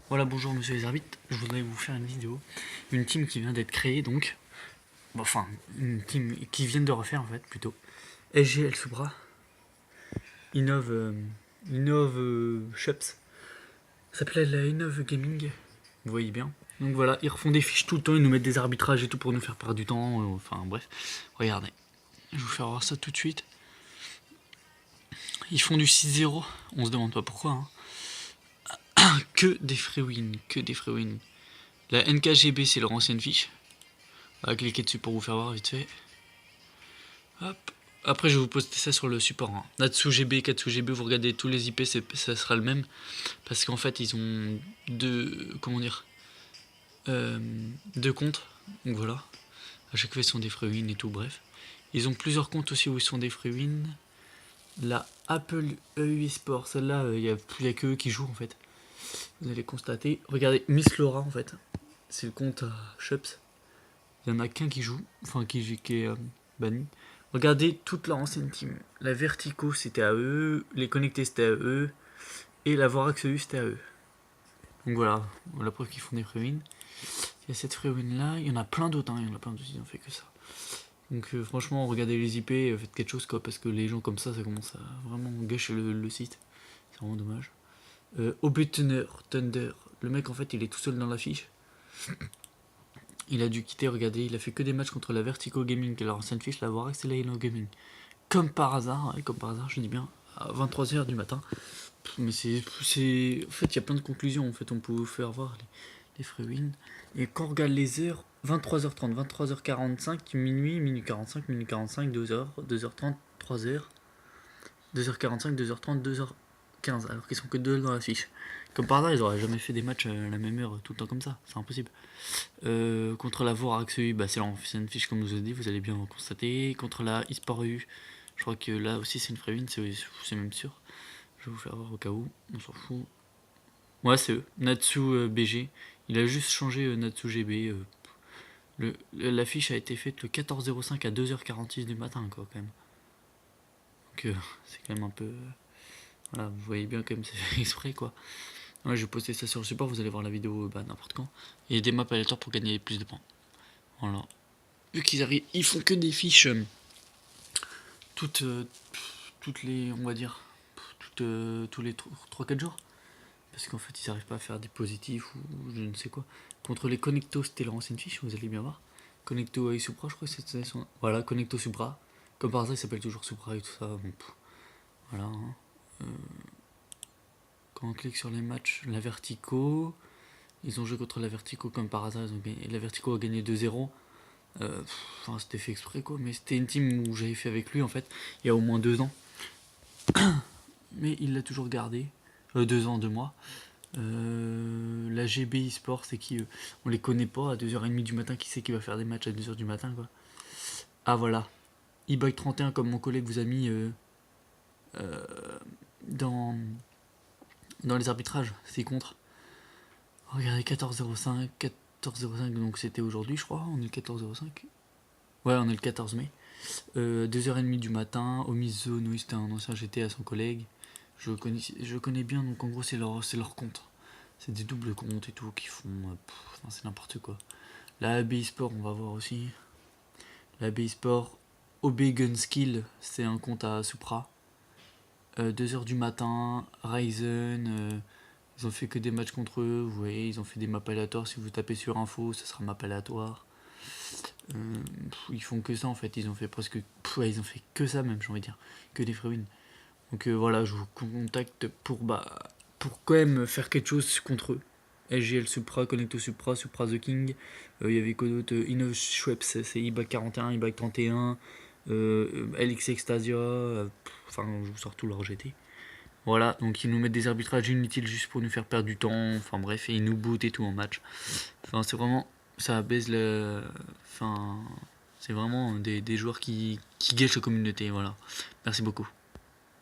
Voilà, bonjour monsieur les arbitres, je voudrais vous faire une vidéo. Une team qui vient d'être créée donc. Enfin, une team qui vient de refaire en fait plutôt. SGL Supra. Innove Shops. Ça s'appelait la Innove Gaming. Vous voyez bien. Donc voilà, ils refont des fiches tout le temps, ils nous mettent des arbitrages et tout pour nous faire perdre du temps. Enfin bref, regardez. Je vais vous faire voir ça tout de suite. Ils font du 6-0, on se demande pas pourquoi. Que des free wins, que des free wins. La NKGB c'est leur ancienne fiche. Cliquez dessus pour vous faire voir vite fait. Hop. Après, je vais vous poster ça sur le support. NatsuGB, KatsuGB, vous regardez tous les IP, ça sera le même. Parce qu'en fait, ils ont deux. Comment dire deux comptes. Donc voilà. À chaque fois, ils sont des free wins et tout, bref. Ils ont plusieurs comptes aussi où ils sont des free wins. La Apple EU Sport, celle-là, il n'y a que eux qui jouent en fait. Vous allez constater. Regardez, Miss Laura en fait. C'est le compte Shops. Il n'y en a qu'un qui joue. Enfin, qui est banni. Regardez toute leur ancienne team. La Vertico c'était à eux, les Connectés c'était à eux, et la Vorax EU c'était à eux. Donc voilà, la preuve qu'ils font des free wins. Il y a cette free win là, il y en a plein d'autres, il y en a plein d'autres, ils ont fait que ça. Donc franchement, regardez les IP, faites quelque chose quoi, parce que les gens comme ça commence à vraiment gâcher le site. C'est vraiment dommage. OB Thunder, le mec en fait il est tout seul dans la fiche. Il a dû quitter, regardez, il a fait que des matchs contre la Vertico Gaming, qui est leur ancienne fiche, la Vorax et la Yellow Gaming. Comme par hasard, je dis bien, à 23h du matin. Mais c'est. En fait, il y a plein de conclusions. En fait, on peut vous faire voir les free wins. Et quand on regarde les heures, 23h30, 23h45, minuit, minuit 45, minuit 45, 2h, 2h30, 3h, 2h45, 2h30, 2h15. Alors qu'ils sont que deux dans la fiche. Comme par hasard, ils auraient jamais fait des matchs à la même heure tout le temps comme ça. C'est impossible. Contre la Vorax EU, c'est l'ancienne fiche comme je vous ai dit, vous allez bien constater. Contre la eSport EU, je crois que là aussi c'est une free win, c'est même sûr. Je vais vous faire voir au cas où, on s'en fout. Ouais, c'est eux. Natsu BG. Il a juste changé Natsu GB. L'affiche a été faite le 14-05 à 2h46 du matin, quoi, quand même. Donc, c'est quand même un peu. Voilà, vous voyez bien, quand même, c'est fait exprès, quoi. Ouais, je vais poster ça sur le support, vous allez voir la vidéo n'importe quand. Et des maps aléatoires pour gagner plus de points. Voilà. Vu qu'ils arrivent, ils font que des fiches toutes les, on va dire, tous les 3-4 jours. Parce qu'en fait, ils n'arrivent pas à faire des positifs ou je ne sais quoi. Contre les Connecto, c'était leur ancienne fiche, vous allez bien voir. Connecto et Supra, je crois que c'était son. Voilà, Connecto Supra. Comme par hasard, il s'appelle toujours Supra et tout ça. Bon, voilà. Quand on clique sur les matchs, la Vertico. Ils ont joué contre la Vertico comme par hasard. La Vertico a gagné 2-0. Enfin, c'était fait exprès quoi. Mais c'était une team où j'avais fait avec lui en fait. Il y a au moins 2 ans. Mais il l'a toujours gardé. 2 ans, 2 mois. La GB eSport, c'est qui eux? On les connaît pas à 2h30 du matin. Qui c'est qui va faire des matchs à 2h du matin quoi? Ah voilà. E-Bike 31, comme mon collègue vous a mis dans les arbitrages, c'est contre. Regardez, 14-05, 14-05, donc c'était aujourd'hui, je crois. On est le 14-05. Ouais, on est le 14 mai. 2h30 du matin, au Miss Zone, oui, c'était un ancien GT à son collègue. Je connais bien, donc en gros, c'est leur compte. C'est des doubles comptes et tout qui font. C'est n'importe quoi. La AB Sport, on va voir aussi. La AB Sport, OB Gun Skill, c'est un compte à Supra. 2h du matin, Ryzen. Ils ont fait que des matchs contre eux. Vous voyez, ils ont fait des maps aléatoires. Si vous tapez sur info, ça sera map aléatoire. Ils font que ça en fait. Ils ont fait presque. Ils ont fait que ça même, j'ai envie de dire. Que des free wins. Donc voilà, je vous contacte pour quand même faire quelque chose contre eux. SGL Supra, Connecto Supra, Supra The King. Il y avait quoi d'autre? Innov Schweppes, c'est IBAC 41, IBAC 31. LX Extasia. Enfin, je vous sors tout leur GT. Voilà, donc ils nous mettent des arbitrages inutiles juste pour nous faire perdre du temps. Enfin bref, et ils nous bootent et tout en match. Enfin, c'est vraiment. Ça baise le. Enfin. C'est vraiment des joueurs qui gâchent la communauté. Voilà. Merci beaucoup.